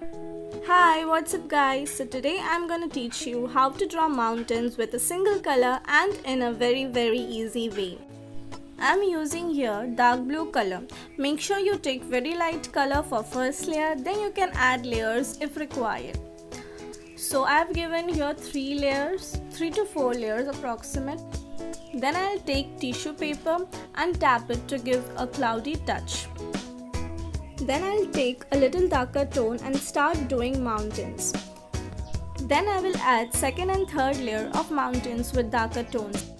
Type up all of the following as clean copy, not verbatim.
Hi, what's up guys? So today I'm going to teach you how to draw mountains with a single color and in a very easy way. I'm using here dark blue color. Make sure you take very light color for first layer, then you can add layers if required. So I've given here 3 layers, 3 to 4 layers approximate. Then I'll take tissue paper and tap it to give a cloudy touch. Then I'll take a little darker tone and start doing mountains. Then I will add second and third layer of mountains with darker tones.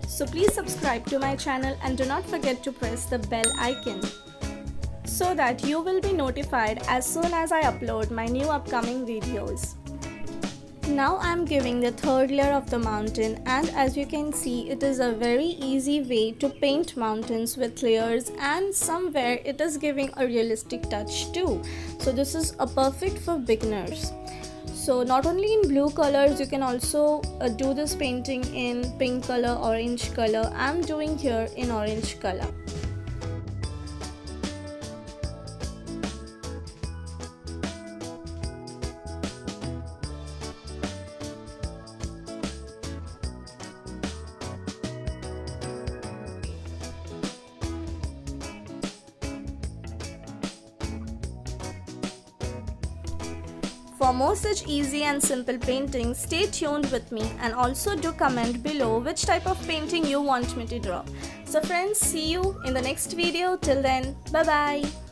So please subscribe to my channel and do not forget to press the bell icon so that you will be notified as soon as I upload my new upcoming videos. Now I am giving the third layer of the mountain, and as you can see, it is a very easy way to paint mountains with layers, and somewhere it is giving a realistic touch too. So this is a perfect for beginners. So not only in blue colors, you can also do this painting in pink color, orange color. I am doing here in orange color. For more such easy and simple paintings, stay tuned with me and also do comment below which type of painting you want me to draw. So friends, see you in the next video. Till then, bye bye.